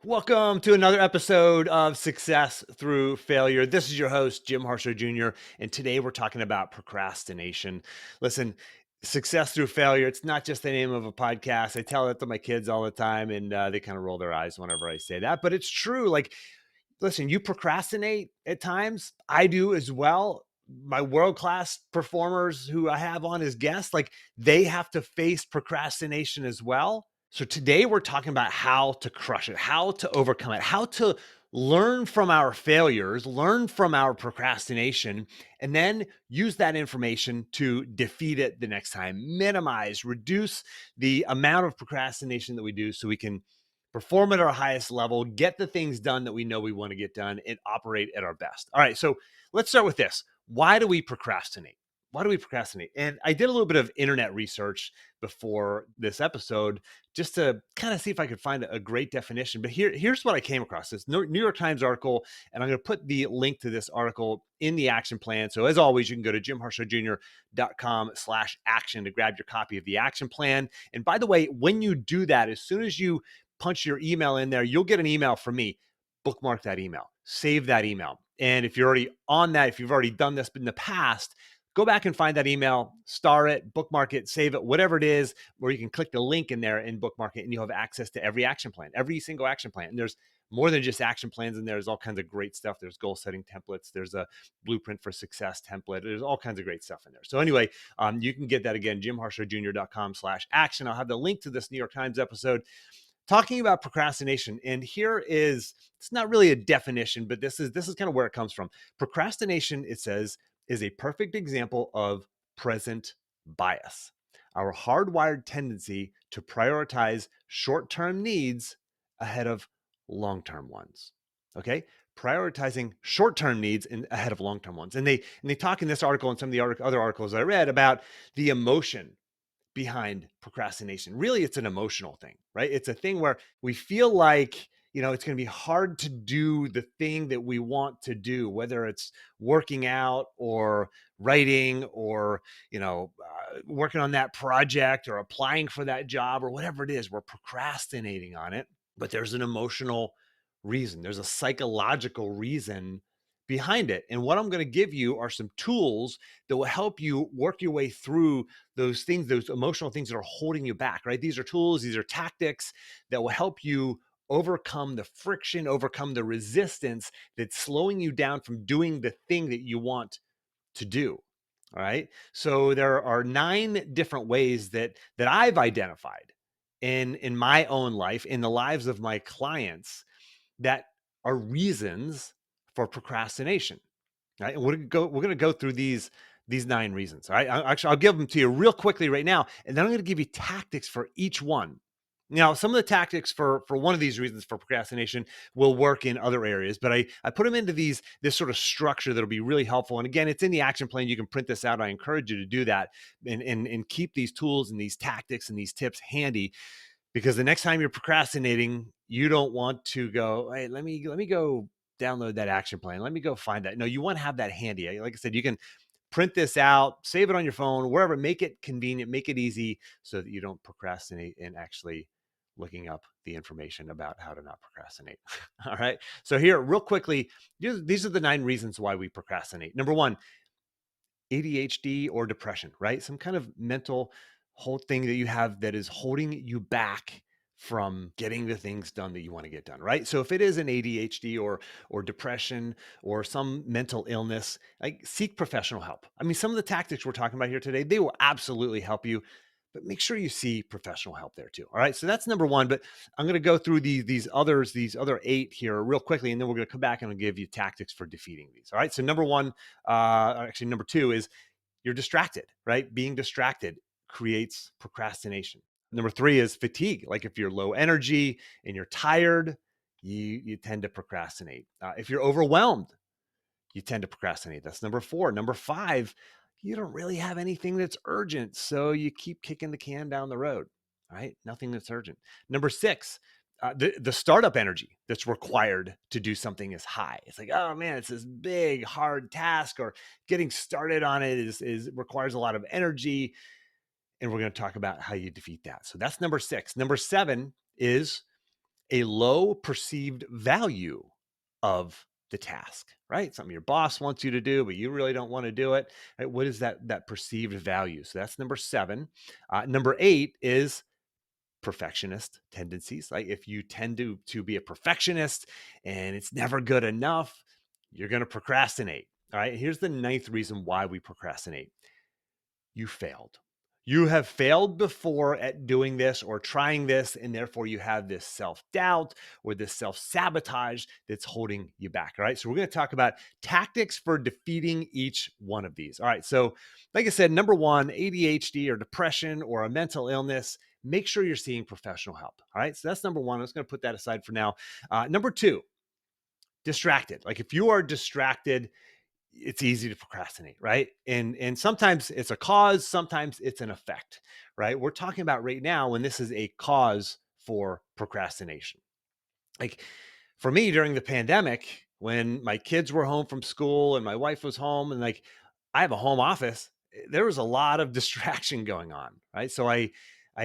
Welcome to another episode of Success Through Failure. This is your host, Jim Harshaw Jr., and today we're talking about procrastination. Listen, Success Through Failure, it's not just the name of a podcast. I tell it to my kids all the time, and they kind of roll their eyes whenever I say that, but it's true. Listen, you procrastinate at times. I do as well. My world-class performers who I have on as guests, they have to face procrastination as well. So today we're talking about how to crush it, how to overcome it, how to learn from our failures, learn from our procrastination, and then use that information to defeat it the next time, minimize, reduce the amount of procrastination that we do so we can perform at our highest level, get the things done that we know we want to get done, and operate at our best. All right, so let's start with this. Why do we procrastinate? Why do we procrastinate? And I did a little bit of internet research before this episode just to kind of see if I could find a great definition. But here's what I came across, this New York Times article, and I'm going to put the link to this article in the action plan. So as always, you can go to jimharshawjr.com/action to grab your copy of the action plan. And by the way, when you do that, as soon as you punch your email in there, you'll get an email from me. Bookmark that email, save that email. And if you're already on that, if you've already done this in the past, go back and find that email, star it, bookmark it, save it, whatever it is, where you can click the link in there and bookmark it, and you'll have access to every action plan, every single action plan. And there's more than just action plans in there. There's all kinds of great stuff. There's goal setting templates. There's a blueprint for success template. There's all kinds of great stuff in there. So anyway, you can get that again, jimharshawjr.com/action. I'll have the link to this New York Times episode talking about procrastination. And here is, it's not really a definition, but this is kind of where it comes from. Procrastination, it says, is a perfect example of present bias, our hardwired tendency to prioritize short-term needs ahead of long-term ones. Okay, prioritizing short-term needs ahead of long-term ones. And they talk in this article and some of the other articles I read about the emotion behind procrastination. Really, it's an emotional thing, right? It's a thing where we feel like, it's going to be hard to do the thing that we want to do, whether it's working out or writing or, working on that project or applying for that job or whatever it is. We're procrastinating on it, but there's an emotional reason. There's a psychological reason behind it. And what I'm going to give you are some tools that will help you work your way through those things, those emotional things that are holding you back, right? These are tools, these are tactics that will help you overcome the friction, overcome the resistance that's slowing you down from doing the thing that you want to do. All right. So there are 9 different ways that I've identified in my own life, in the lives of my clients, that are reasons for procrastination. Right? And we're gonna go through these 9 reasons. All right. Actually, I'll give them to you real quickly right now, and then I'm gonna give you tactics for each one. Now, some of the tactics for one of these reasons for procrastination will work in other areas, but I put them into this sort of structure that'll be really helpful. And again, it's in the action plan. You can print this out. I encourage you to do that and keep these tools and these tactics and these tips handy, because the next time you're procrastinating, you don't want to go, hey, let me go download that action plan. Let me go find that. No, you want to have that handy. Like I said, you can print this out, save it on your phone, wherever, make it convenient, make it easy so that you don't procrastinate in actually looking up the information about how to not procrastinate. All right. So here, real quickly, these are the 9 reasons why we procrastinate. Number 1, ADHD or depression, right? Some kind of mental whole thing that you have that is holding you back from getting the things done that you want to get done, right? So if it is an ADHD or depression or some mental illness, like, seek professional help. I mean, some of the tactics we're talking about here today, they will absolutely help you, but make sure you see professional help there too. All right. So that's number 1, but I'm going to go through these other 8 here real quickly, and then we're going to come back and I'll give you tactics for defeating these. All right. So number 1, actually number 2 is you're distracted, right? Being distracted creates procrastination. Number 3 is fatigue. Like, if you're low energy and you're tired, you tend to procrastinate. If you're overwhelmed, you tend to procrastinate. That's number 4. Number 5, you don't really have anything that's urgent, so you keep kicking the can down the road, right? Nothing that's urgent. Number 6, the startup energy that's required to do something is high. It's like, oh man, it's this big, hard task, or getting started on it is requires a lot of energy. And we're going to talk about how you defeat that. So that's number 6. Number 7 is a low perceived value of the task, right? Something your boss wants you to do, but you really don't want to do it. Right? What is that perceived value? So that's number 7. Number 8 is perfectionist tendencies. Like if you tend to be a perfectionist and it's never good enough, you're going to procrastinate. All right. Here's the 9th reason why we procrastinate. You failed. You have failed before at doing this or trying this, and therefore you have this self doubt or this self sabotage that's holding you back. All right. So, we're going to talk about tactics for defeating each one of these. All right. So, like I said, number 1, ADHD or depression or a mental illness, make sure you're seeing professional help. All right. So, that's number 1. I'm just going to put that aside for now. Number 2, distracted. Like if you are distracted, it's easy to procrastinate, right? And sometimes it's a cause, sometimes it's an effect, right? We're talking about right now when this is a cause for procrastination. Like for me during the pandemic, when my kids were home from school and my wife was home and like I have a home office, there was a lot of distraction going on, right? So I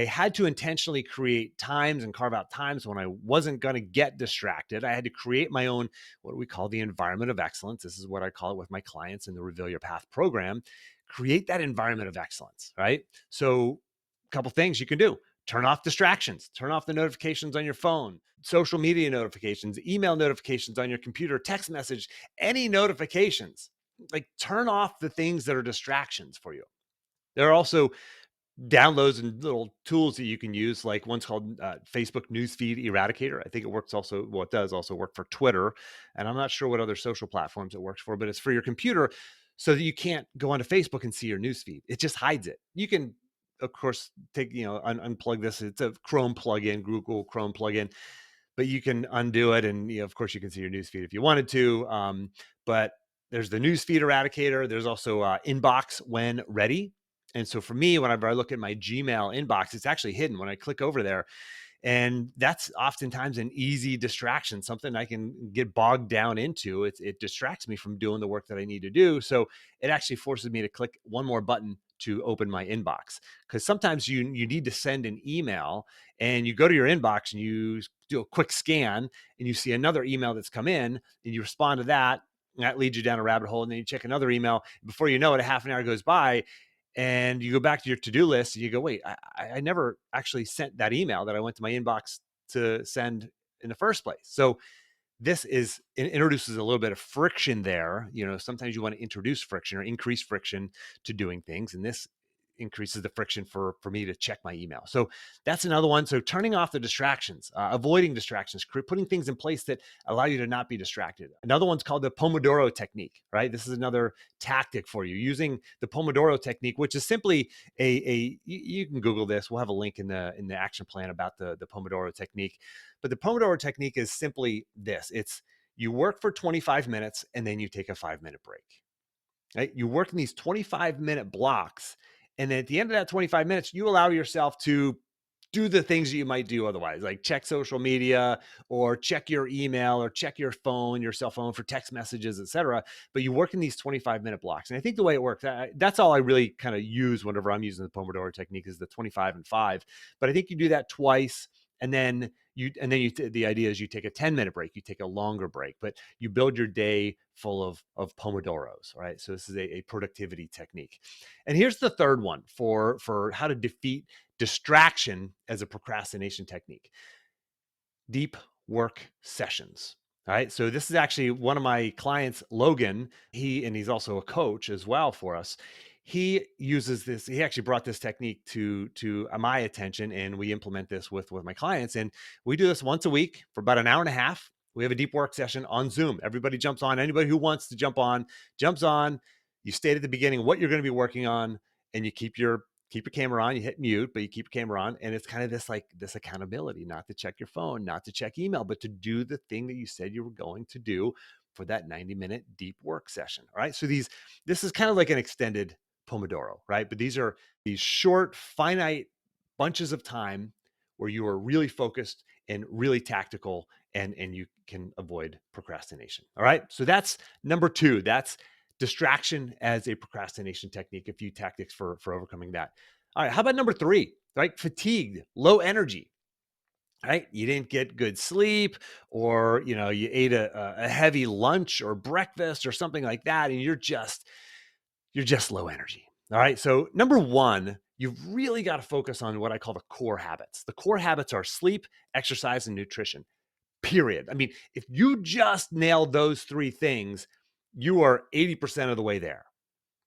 had to intentionally create times and carve out times when I wasn't going to get distracted. I had to create my own, what we call the environment of excellence. This is what I call it with my clients in the Reveal Your Path program. Create that environment of excellence, right? So, a couple things you can do: turn off distractions, turn off the notifications on your phone, social media notifications, email notifications on your computer, text message, any notifications. Like turn off the things that are distractions for you. There are also downloads and little tools that you can use. Like one's called Facebook Newsfeed Eradicator. I think it works also. Well, it does also work for Twitter, and I'm not sure what other social platforms it works for, but it's for your computer, so that you can't go onto Facebook and see your newsfeed. It just hides it. You can, of course, take unplug this. It's a Chrome plugin, Google Chrome plugin, but you can undo it, and of course, you can see your newsfeed if you wanted to. But there's the newsfeed eradicator. There's also inbox when ready. And so for me, whenever I look at my Gmail inbox, it's actually hidden when I click over there. And that's oftentimes an easy distraction, something I can get bogged down into. It distracts me from doing the work that I need to do. So it actually forces me to click one more button to open my inbox. Because sometimes you need to send an email and you go to your inbox and you do a quick scan and you see another email that's come in and you respond to that. And that leads you down a rabbit hole. And then you check another email. Before you know it, a half an hour goes by and you go back to your to-do list and you go, wait, I never actually sent that email that I went to my inbox to send in the first place. So this introduces a little bit of friction there. Sometimes you want to introduce friction or increase friction to doing things. And this increases the friction for me to check my email. So that's another one. So turning off the distractions, avoiding distractions, putting things in place that allow you to not be distracted. Another one's called the Pomodoro technique, right? This is another tactic for you using the Pomodoro technique, which is simply you can Google this. We'll have a link in the action plan about the Pomodoro technique. But the Pomodoro technique is simply this. It's you work for 25 minutes and then you take a 5-minute break. Right? You work in these 25-minute blocks. And then at the end of that 25 minutes, you allow yourself to do the things that you might do otherwise, like check social media or check your email or check your phone, your cell phone for text messages, etc. But you work in these 25-minute blocks. And I think the way it works, that's all I really kind of use whenever I'm using the Pomodoro technique is the 25 and 5. But I think you do that twice. And then the idea is you take a 10-minute break, you take a longer break, but you build your day full of Pomodoros, right? So this is a productivity technique. And here's the third one for how to defeat distraction as a procrastination technique: deep work sessions. All right. So this is actually one of my clients, Logan. He's also a coach as well for us. He uses this. He actually brought this technique to my attention, and we implement this with my clients. And we do this once a week for about an hour and a half. We have a deep work session on Zoom. Everybody jumps on. Anybody who wants to jump on jumps on. You state at the beginning what you're going to be working on, and you keep your camera on. You hit mute, but you keep your camera on. And it's kind of this accountability, not to check your phone, not to check email, but to do the thing that you said you were going to do for that 90-minute deep work session. All right. So this is kind of like an extended Pomodoro, right? But these are these short, finite bunches of time where you are really focused and really tactical, and you can avoid procrastination. All right. So that's number 2. That's distraction as a procrastination technique, a few tactics for overcoming that. All right. How about number 3, right? Fatigued, low energy. right? You didn't get good sleep, or you ate a heavy lunch or breakfast or something like that, and you're just low energy. All right. So number one, you've really got to focus on what I call the core habits. The core habits are sleep, exercise, and nutrition. Period. I mean, if you just nail those three things, you are 80% of the way there,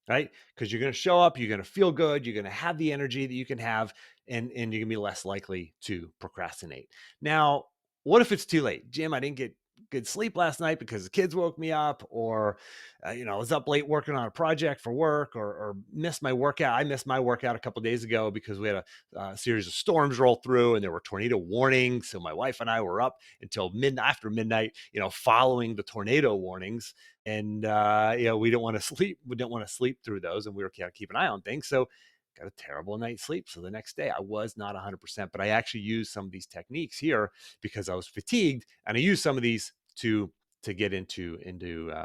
right? Because you're going to show up, you're going to feel good, you're going to have the energy that you can have, and you're going to be less likely to procrastinate. Now, what if it's too late? Jim, I didn't get good sleep last night because the kids woke me up, or I was up late working on a project for work, or missed my workout. I missed my workout a couple of days ago because we had a series of storms roll through, and there were tornado warnings. So my wife and I were up until after midnight, following the tornado warnings, and we don't want to sleep. We don't want to sleep through those, and we were kind of keep an eye on things. So got a terrible night's sleep. So the next day I was not 100%, but I actually used some of these techniques here because I was fatigued, and I used some of these to get into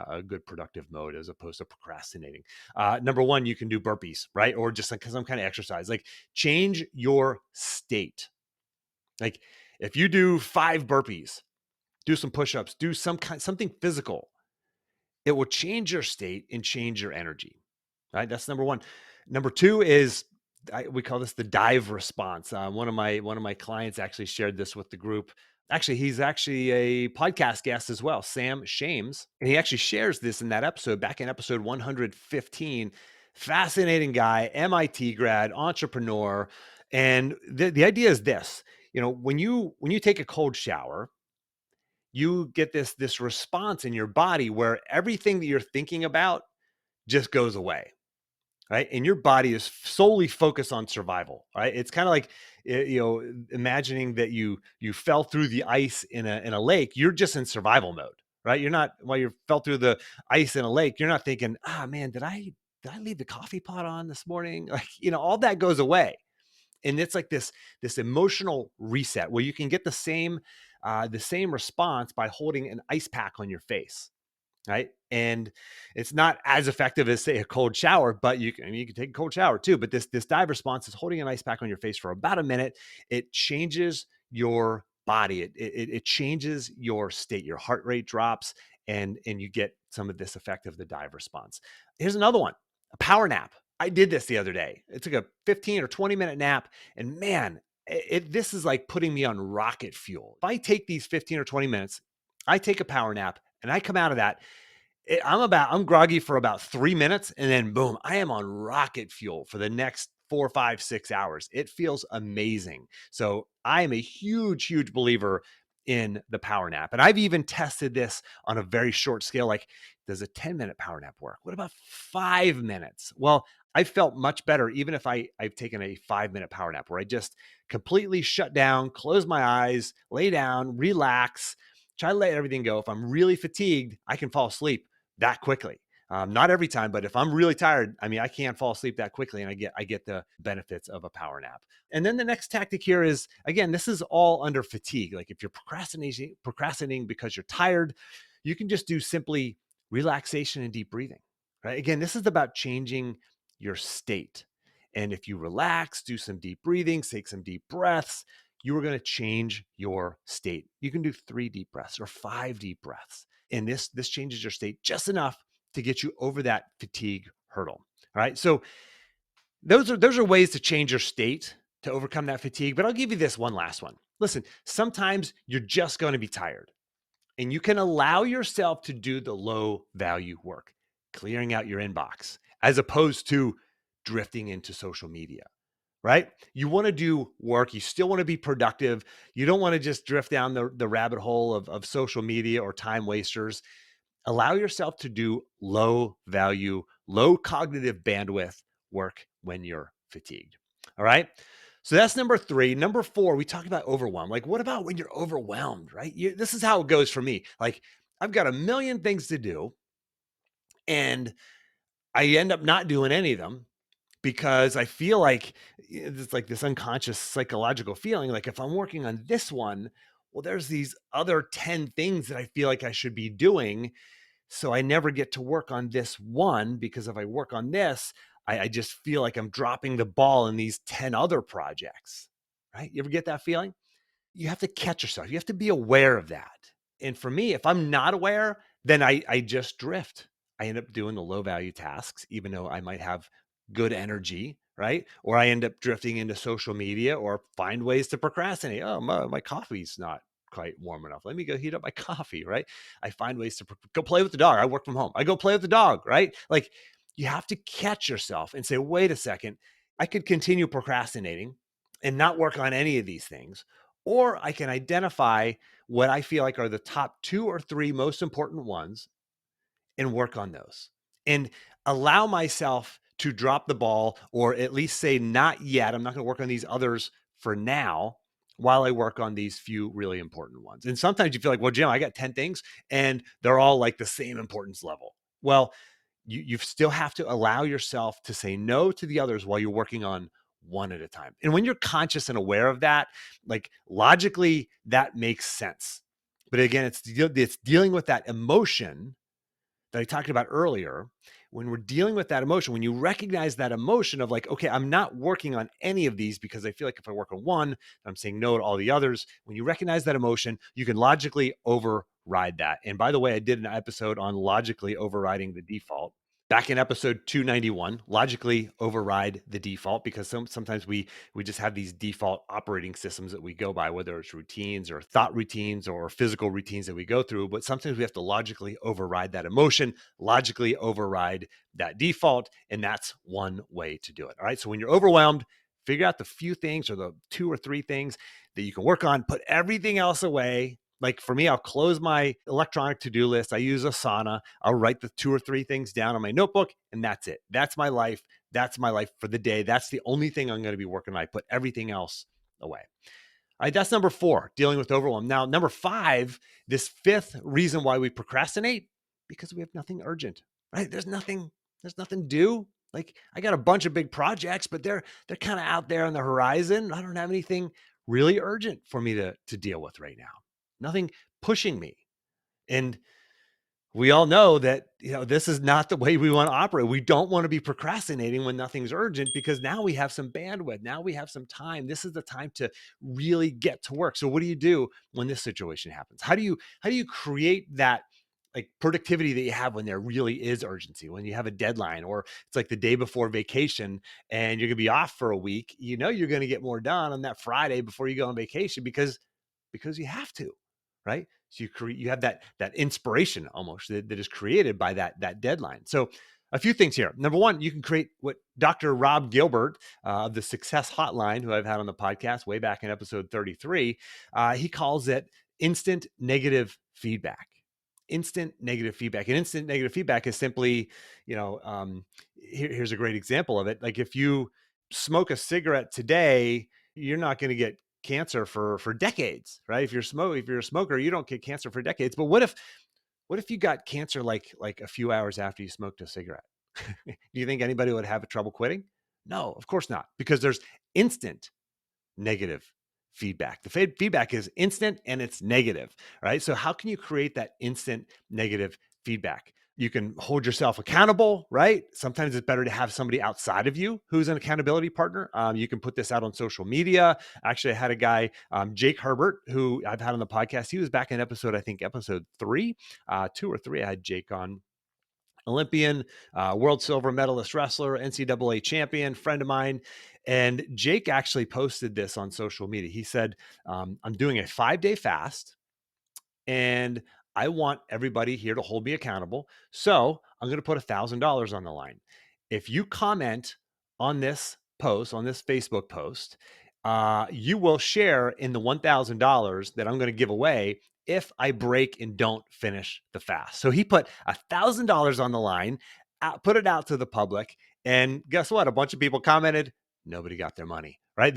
a good productive mode as opposed to procrastinating. Number one, you can do burpees, right? Or just like some kind of exercise. Like, change your state. Like, if you do 5 burpees, do some push-ups, do something physical, it will change your state and change your energy. Right? That's number one. Number two is, we call this the dive response. One of my clients actually shared this with the group. Actually, he's actually a podcast guest as well, Sam Shames, and he actually shares this in that episode, back in episode 115. Fascinating guy, MIT grad, entrepreneur, and the idea is this: when you take a cold shower, you get this response in your body where everything that you're thinking about just goes away, right? And your body is solely focused on survival, right? It's kind of like, imagining that you fell through the ice in a lake. You're just in survival mode, right? You're not, while you fell through the ice in a lake, you're not thinking, ah, man, did I leave the coffee pot on this morning? Like, all that goes away. And it's like this emotional reset where you can get the same response by holding an ice pack on your face, right? And it's not as effective as, say, a cold shower, but you can take a cold shower too. But this dive response is holding an ice pack on your face for about a minute. It changes your body. It changes your state. Your heart rate drops, and you get some of this effect of the dive response. Here's another one: a power nap. I did this the other day. It took a 15 or 20-minute nap, and man, this is like putting me on rocket fuel. If I take these 15 or 20 minutes, I take a power nap, and I come out of that, I'm groggy for about 3 minutes, and then boom, I am on rocket fuel for the next 4, 5, 6 hours. It feels amazing. So I am a huge, huge believer in the power nap. And I've even tested this on a very short scale. Like, does a 10-minute power nap work? What about 5 minutes? Well, I felt much better even if I've taken a 5-minute power nap where I just completely shut down, close my eyes, lay down, relax, try to let everything go. If I'm really fatigued, I can fall asleep that quickly. Not every time, but if I'm really tired, I mean, I can't fall asleep that quickly, and I get the benefits of a power nap. And then the next tactic here is, again, this is all under fatigue. Like, if you're procrastinating because you're tired, you can just do simply relaxation and deep breathing. Right? Again, this is about changing your state. And if you relax, do some deep breathing, take some deep breaths, you are going to change your state. You can do 3 deep breaths or 5 deep breaths, and this changes your state just enough to get you over that fatigue hurdle. All right. So those are ways to change your state to overcome that fatigue. But I'll give you this one last one. Listen, sometimes you're just going to be tired, and you can allow yourself to do the low value work, clearing out your inbox, as opposed to drifting into social media. Right? You want to do work. You still want to be productive. You don't want to just drift down the rabbit hole of social media or time wasters. Allow yourself to do low value, low cognitive bandwidth work when you're fatigued. All right. So that's number 3. Number 4, we talked about overwhelm. Like, what about when you're overwhelmed, right? This is how it goes for me. Like, I've got a million things to do, and I end up not doing any of them because I feel like it's like this unconscious psychological feeling. Like, if I'm working on this one, well, there's these other 10 things that I feel like I should be doing. So I never get to work on this one, because if I work on this, I just feel like I'm dropping the ball in these 10 other projects, right? You ever get that feeling? you have to catch yourself. You have to be aware of that. And for me, if I'm not aware, then I just drift. I end up doing the low value tasks, even though I might have good energy, right? Or I end up drifting into social media or find ways to procrastinate. Oh, my coffee's not quite warm enough. Let me go heat up my coffee, right? I find ways to go play with the dog. I work from home. I go play with the dog, right? Like you have to catch yourself and say, wait a second, I could continue procrastinating and not work on any of these things. Or I can identify what I feel like are the top 2 or 3 most important ones and work on those and allow myself to drop the ball or at least say, not yet. I'm not going to work on these others for now while I work on these few really important ones. And sometimes you feel like, well, Jim, I got 10 things and they're all like the same importance level. Well, you still have to allow yourself to say no to the others while you're working on one at a time. And when you're conscious and aware of that, like logically, that makes sense. But again, it's dealing with that emotion that I talked about earlier. When we're dealing with that emotion, when you recognize that emotion of like, okay, I'm not working on any of these because I feel like if I work on one, I'm saying no to all the others. When you recognize that emotion, you can logically override that. And by the way, I did an episode on logically overriding the default. Back in episode 291, logically override the default, because sometimes we just have these default operating systems that we go by, whether it's routines or thought routines or physical routines that we go through. But sometimes we have to logically override that emotion, logically override that default. And that's one way to do it. All right. So when you're overwhelmed, figure out the few things or the 2 or 3 things that you can work on, put everything else away. Like for me, I'll close my electronic to-do list. I use Asana. I'll write the 2 or 3 things down on my notebook, and that's it. That's my life. That's my life for the day. That's the only thing I'm going to be working on. I put everything else away. All right, that's number 4, dealing with overwhelm. Now, number 5, this 5th reason why we procrastinate, because we have nothing urgent, right? There's nothing due. Like I got a bunch of big projects, but they're kind of out there on the horizon. I don't have anything really urgent for me to deal with right now. Nothing pushing me. And we all know that, this is not the way we want to operate. We don't want to be procrastinating when nothing's urgent, because now we have some bandwidth. Now we have some time. This is the time to really get to work. So what do you do when this situation happens? How do you create that like productivity that you have when there really is urgency, when you have a deadline, or it's like the day before vacation and you're going to be off for a week? You're going to get more done on that Friday before you go on vacation because you have to, right? So you have that inspiration almost that is created by that deadline. So a few things here. Number 1, you can create what Dr. Rob Gilbert of the Success Hotline, who I've had on the podcast way back in episode 33, he calls it instant negative feedback. Instant negative feedback. And instant negative feedback is simply, here's a great example of it. Like if you smoke a cigarette today, you're not going to get cancer for decades, right? If you're a smoker, you don't get cancer for decades. But what if you got cancer like a few hours after you smoked a cigarette? Do you think anybody would have trouble quitting? No, of course not, because there's instant negative feedback. The feedback is instant and it's negative, right? So how can you create that instant negative feedback? You can hold yourself accountable, right? Sometimes it's better to have somebody outside of you who's an accountability partner. You can put this out on social media. Actually, I had a guy, Jake Herbert, who I've had on the podcast. He was back in episode 3, 2 or 3. I had Jake on. Olympian, world silver medalist wrestler, NCAA champion, friend of mine. And Jake actually posted this on social media. He said, I'm doing a 5-day fast and I want everybody here to hold me accountable. So I'm going to put $1,000 on the line. If you comment on this post, on this Facebook post, you will share in the $1,000 that I'm going to give away if I break and don't finish the fast. So he put $1,000 on the line, put it out to the public. And guess what? A bunch of people commented. Nobody got their money, right?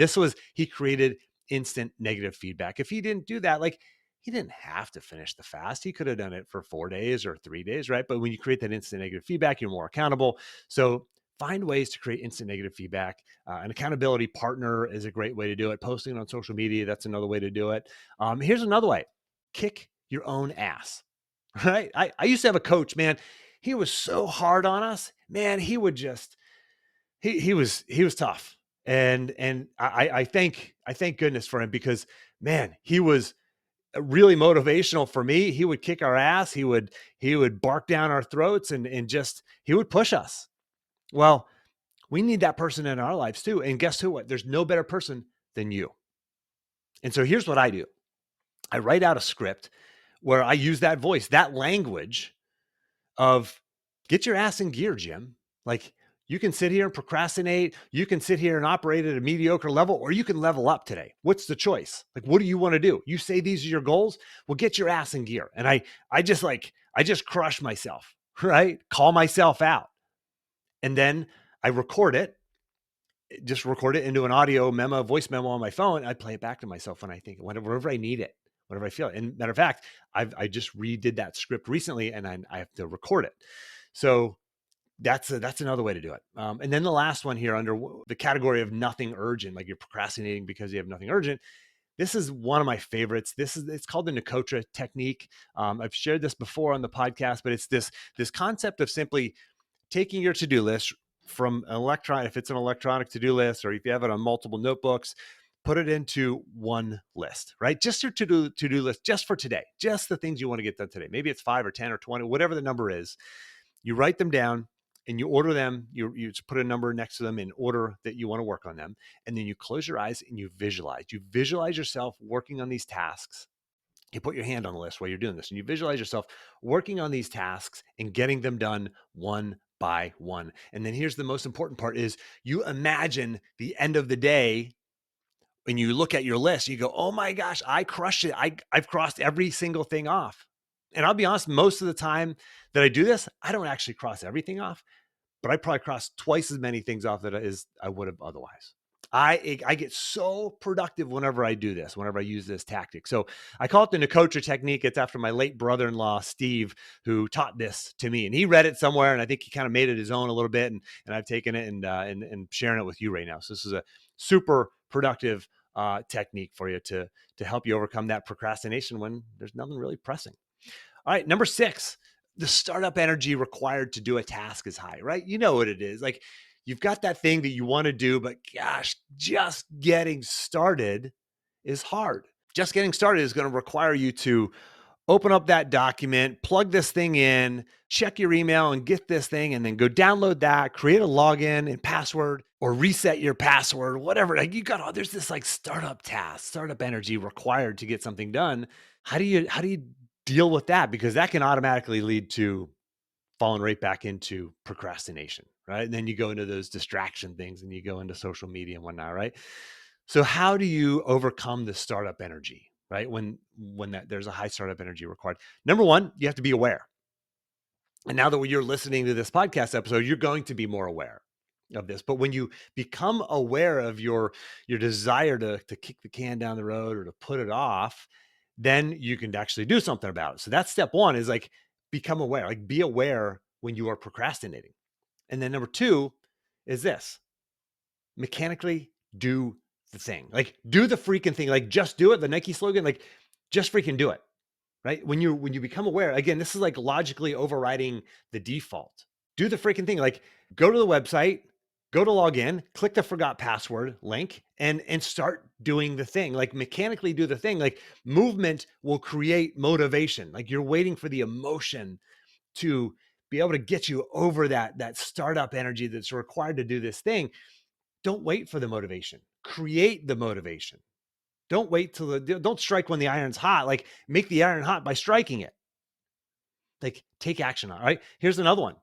He created instant negative feedback. If he didn't do that, like he didn't have to finish the fast. He could have done it for 4 days or 3 days, right? But when you create that instant negative feedback, you're more accountable. So find ways to create instant negative feedback. An accountability partner is a great way to do it. Posting it on social media, that's another way to do it. Here's another way. Kick your own ass, right? I used to have a coach, man. He was so hard on us, man. He would just, he was tough. And I thank goodness for him, because man, he was really motivational for me. He would kick our ass. He would bark down our throats and just, he would push us. Well, we need that person in our lives too. And guess who? What? There's no better person than you. And so here's what I do. I write out a script where I use that voice, that language of get your ass in gear, Jim. Like, you can sit here and procrastinate. You can sit here and operate at a mediocre level, or you can level up today. What's the choice? Like, what do you want to do? You say these are your goals. Well, get your ass in gear. And I just crush myself, right? Call myself out. And then I just record it into an audio memo, voice memo on my phone. I play it back to myself when I think, whenever I need it, whenever I feel it. And matter of fact, I just redid that script recently, and I have to record it. So that's another way to do it. And then the last one here under the category of nothing urgent, like you're procrastinating because you have nothing urgent. This is one of my favorites. It's called the Nicotra technique. I've shared this before on the podcast, but it's this concept of simply taking your to-do list from an if it's an electronic to-do list, or if you have it on multiple notebooks, put it into one list, right? Just your to-do list just for today, just the things you want to get done today. Maybe it's 5 or 10 or 20, whatever the number is. You write them down and you order them. You just put a number next to them in order that you want to work on them. And then you close your eyes and you visualize yourself working on these tasks. You put your hand on the list while you're doing this, and you visualize yourself working on these tasks and getting them done one by one. And then here's the most important part is you imagine the end of the day. When you look at your list, you go, oh my gosh, I crushed it. I've crossed every single thing off. And I'll be honest, most of the time that I do this, I don't actually cross everything off, but I probably cross twice as many things off as I would have otherwise. I get so productive whenever I do this, whenever I use this tactic. So I call it the Nicotra technique. It's after my late brother-in-law, Steve, who taught this to me. And he read it somewhere, and I think he kind of made it his own a little bit. And I've taken it and sharing it with you right now. So this is a super productive technique for you to help you overcome that procrastination when there's nothing really pressing. All right, number 6, the startup energy required to do a task is high, right? You know what it is. Like, you've got that thing that you want to do, but gosh, just getting started is hard. Just getting started is going to require you to open up that document, plug this thing in, check your email and get this thing, and then go download that, create a login and password, or reset your password, whatever. Like, there's this like startup task, startup energy required to get something done. How do you deal with that? Because that can automatically lead to falling right back into procrastination, right? And then you go into those distraction things and you go into social media and whatnot, right? So how do you overcome the startup energy, right? When there's a high startup energy required. Number 1, you have to be aware. And now that you're listening to this podcast episode, you're going to be more aware of this. But when you become aware of your desire to kick the can down the road or to put it off, then you can actually do something about it. So that's step 1 is like, become aware, like be aware when you are procrastinating. And then number 2 is this: mechanically do the thing. Like, do the freaking thing. Like, just do it. The Nike slogan, like, just freaking do it. Right? When you become aware, again, this is like logically overriding the default. Do the freaking thing. Like, go to the website, go to log in, click the forgot password link, and start doing the thing. Like, mechanically do the thing. Like, movement will create motivation. Like, you're waiting for the emotion to be able to get you over that startup energy that's required to do this thing. Don't wait for the motivation. Create the motivation. Don't wait don't strike when the iron's hot. Like, make the iron hot by striking it. Like, take action on it, right? Here's another one.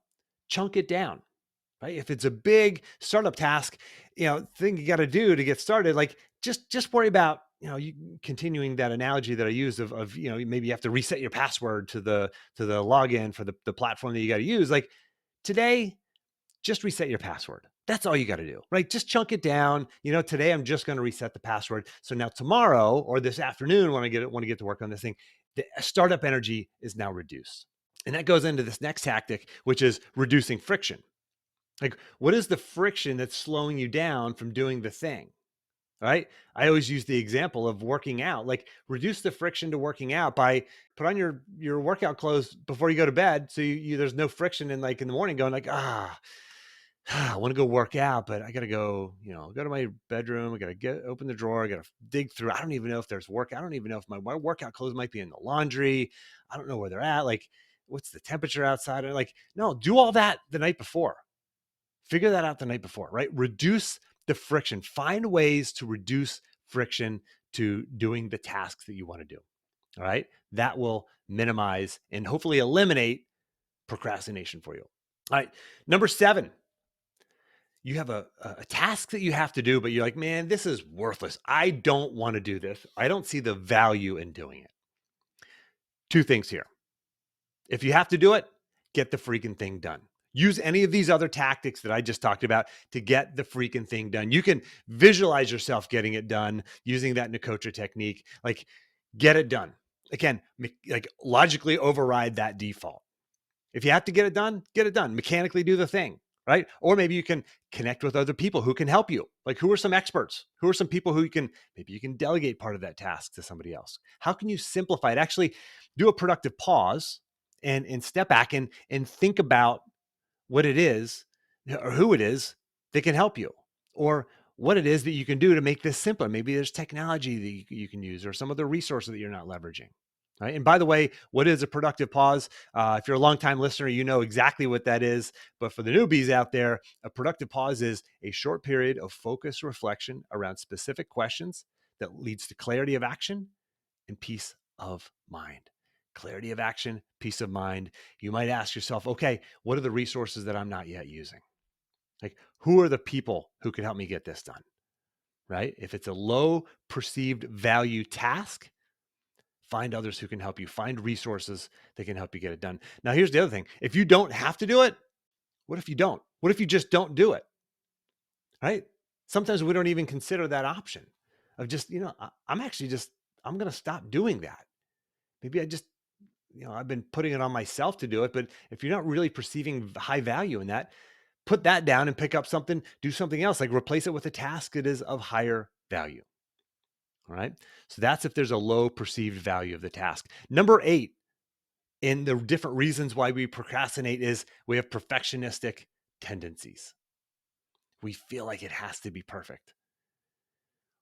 Chunk it down, right? If it's a big startup task, thing you got to do to get started, like, just worry about, you continuing that analogy that I used of maybe you have to reset your password to the login for the platform that you got to use. Like, today, just reset your password. That's all you got to do, right? Just chunk it down. Today I'm just going to reset the password. So now tomorrow or this afternoon, when I want to get to work on this thing, the startup energy is now reduced. And that goes into this next tactic, which is reducing friction. Like, what is the friction that's slowing you down from doing the thing? Right? I always use the example of working out. Like, reduce the friction to working out by put on your workout clothes before you go to bed. So there's no friction in the morning going like, I want to go work out, but I got to go, go to my bedroom. I got to open the drawer. I got to dig through. I don't even know if there's work. I don't even know if my workout clothes might be in the laundry. I don't know where they're at. Like, what's the temperature outside? Like, no, do all that the night before. Figure that out the night before, right? Reduce the friction. Find ways to reduce friction to doing the tasks that you want to do. All right. That will minimize and hopefully eliminate procrastination for you. All right. Number 7, you have a task that you have to do, but you're like, man, this is worthless. I don't want to do this. I don't see the value in doing it. 2 things here. If you have to do it, get the freaking thing done. Use any of these other tactics that I just talked about to get the freaking thing done. You can visualize yourself getting it done using that Nicotra technique. Like, get it done. Again, like logically override that default. If you have to get it done, mechanically do the thing, right? Or maybe you can connect with other people who can help you. Like, who are some experts? Who are some people who maybe you can delegate part of that task to somebody else? How can you simplify it? Actually do a productive pause and step back and think about what it is or who it is that can help you, or what it is that you can do to make this simpler. Maybe there's technology that you can use or some other resources that you're not leveraging. Right. And by the way, what is a productive pause? If you're a longtime listener, you know exactly what that is. But for the newbies out there, a productive pause is a short period of focused reflection around specific questions that leads to clarity of action and peace of mind. Clarity of action, peace of mind. You might ask yourself, okay, what are the resources that I'm not yet using? Like, who are the people who can help me get this done? Right? If it's a low perceived value task, find others who can help you. Find resources that can help you get it done. Now, here's the other thing. If you don't have to do it, what if you don't? What if you just don't do it? Right? Sometimes we don't even consider that option of just, I'm going to stop doing that. Maybe I've been putting it on myself to do it, but if you're not really perceiving high value in that, put that down and pick up something, do something else, like replace it with a task that is of higher value. All right. So that's if there's a low perceived value of the task. Number 8, in the different reasons why we procrastinate, is we have perfectionistic tendencies. We feel like it has to be perfect.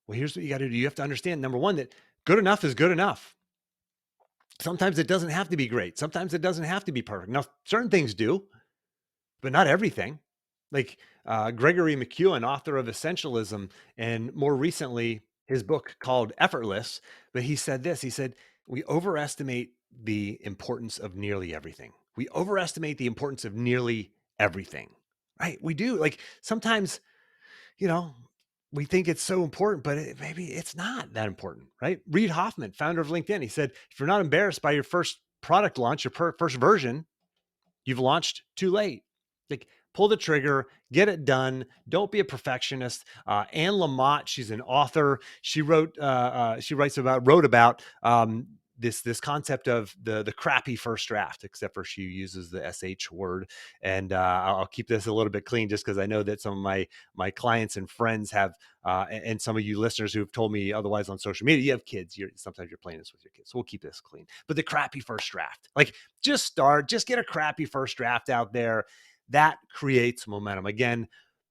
Well, here's what you got to do. You have to understand, number 1, that good enough is good enough. Sometimes it doesn't have to be great. Sometimes it doesn't have to be perfect. Now, certain things do, but not everything. Like Gregory McEwen, author of Essentialism, and more recently, his book called Effortless. But he said this, he said, we overestimate the importance of nearly everything. We overestimate the importance of nearly everything, right? We do. Like, sometimes, we think it's so important, but maybe it's not that important, right? Reid Hoffman, founder of LinkedIn, he said, if you're not embarrassed by your first product launch, your first version, you've launched too late. Like, pull the trigger, get it done. Don't be a perfectionist. Anne Lamott, she's an author. She wrote about this concept of the crappy first draft, except for she uses the sh word. And I'll keep this a little bit clean, just because I know that some of my clients and friends have, and some of you listeners who've told me otherwise on social media, you have kids. Sometimes you're playing this with your kids, so we'll keep this clean. But the crappy first draft, like, just get a crappy first draft out there. That creates momentum. Again,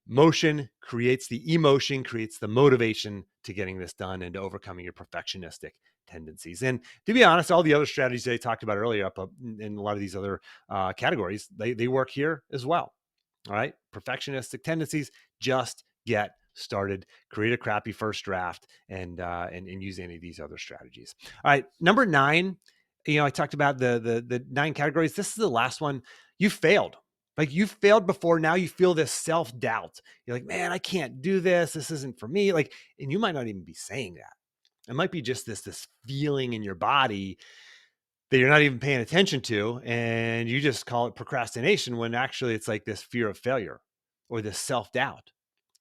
motion creates the emotion, creates the motivation to getting this done and to overcoming your perfectionistic tendencies. And to be honest, all the other strategies I talked about earlier up in a lot of these other categories, they work here as well. All right. Perfectionistic tendencies, just get started, create a crappy first draft, and use any of these other strategies. All right. Number 9, I talked about the 9 categories. This is the last one. You failed. Like, you failed before. Now you feel this self-doubt. You're like, man, I can't do this. This isn't for me. Like, and you might not even be saying that. It might be just this feeling in your body that you're not even paying attention to. And you just call it procrastination, when actually it's like this fear of failure or this self-doubt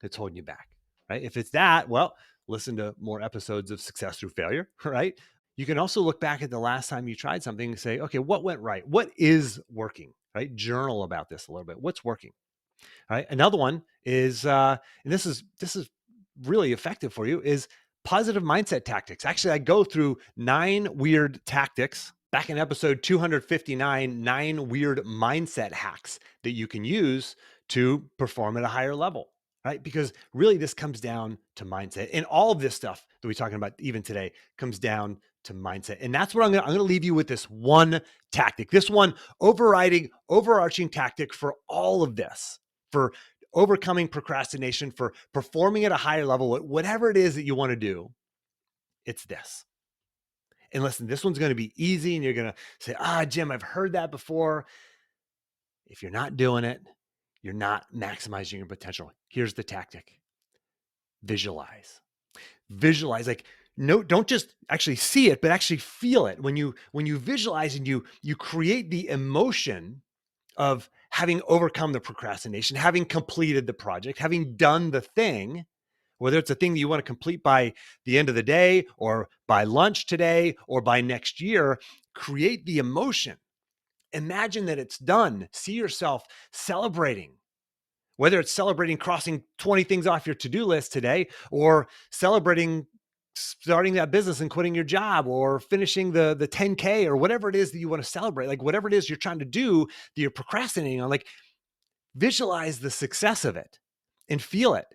that's holding you back, right? If it's that, well, listen to more episodes of Success Through Failure, right? You can also look back at the last time you tried something and say, okay, what went right? What is working, right? Journal about this a little bit. What's working, right? Another one is, and this is really effective for you, is positive mindset tactics. Actually, I go through 9 weird tactics back in episode 259, 9 weird mindset hacks that you can use to perform at a higher level, right? Because really this comes down to mindset. And all of this stuff that we're talking about even today comes down to mindset. And that's what I'm going to leave you with, this one tactic, this one overarching tactic for all of this, for overcoming procrastination, for performing at a higher level, whatever it is that you want to do. It's this. And listen, this one's going to be easy and you're going to say, Jim, I've heard that before. If you're not doing it, you're not maximizing your potential. Here's the tactic. Visualize. Visualize. Like, no, don't just actually see it, but actually feel it. When you visualize and you create the emotion of having overcome the procrastination, having completed the project, having done the thing, whether it's a thing that you want to complete by the end of the day or by lunch today or by next year, create the emotion. Imagine that it's done. See yourself celebrating, whether it's celebrating crossing 20 things off your to-do list today, or celebrating starting that business and quitting your job, or finishing the 10K, or whatever it is that you want to celebrate, like whatever it is you're trying to do that you're procrastinating on, like visualize the success of it and feel it.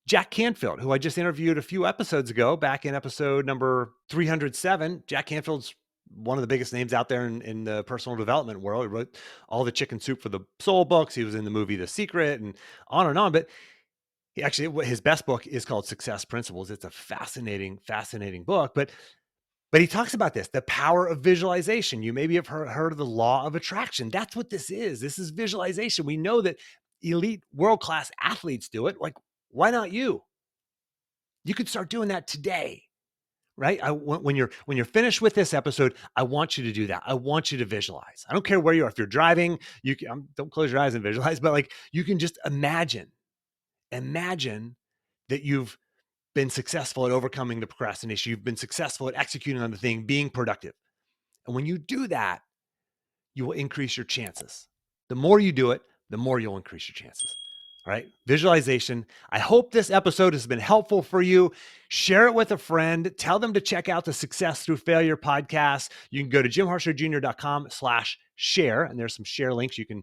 Jack Canfield, who I just interviewed a few episodes ago, back in episode number 307, Jack Canfield's one of the biggest names out there in the personal development world. He wrote all the Chicken Soup for the Soul books. He was in the movie The Secret and on and on. But he actually, his best book is called Success Principles. It's a fascinating book. But he talks about this, the power of visualization. You maybe have heard of the law of attraction. That's what this is. This is visualization. We know that elite world-class athletes do it. Like, why not you? You could start doing that today, right? When you're finished with this episode, I want you to do that. I want you to visualize. I don't care where you are. If you're driving, you can, don't close your eyes and visualize, but like you can just imagine that you've been successful at overcoming the procrastination. You've been successful at executing on the thing, being productive. And when you do that, you will increase your chances. The more you do it, the more you'll increase your chances. All right. Visualization. I hope this episode has been helpful for you. Share it with a friend. Tell them to check out the Success Through Failure podcast. You can go to jimharshawjr.com/share, and there's some share links. You can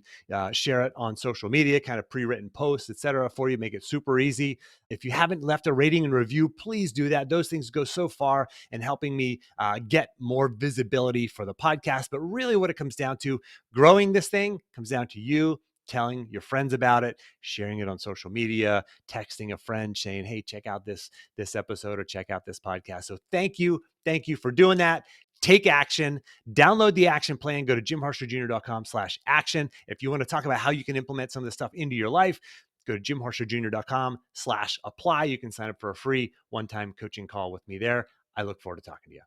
share it on social media, kind of pre-written posts, etc. for you. Make it super easy. If you haven't left a rating and review, please do that. Those things go so far in helping me get more visibility for the podcast. But really what it comes down to, growing this thing, comes down to you telling your friends about it, sharing it on social media, texting a friend saying, hey, check out this episode or check out this podcast. So thank you for doing that. Take action. Download the action plan. Go to jimharshawjr.com/action. If you want to talk about how you can implement some of this stuff into your life, go to jimharshawjr.com/apply. You can sign up for a free one-time coaching call with me there. I look forward to talking to you.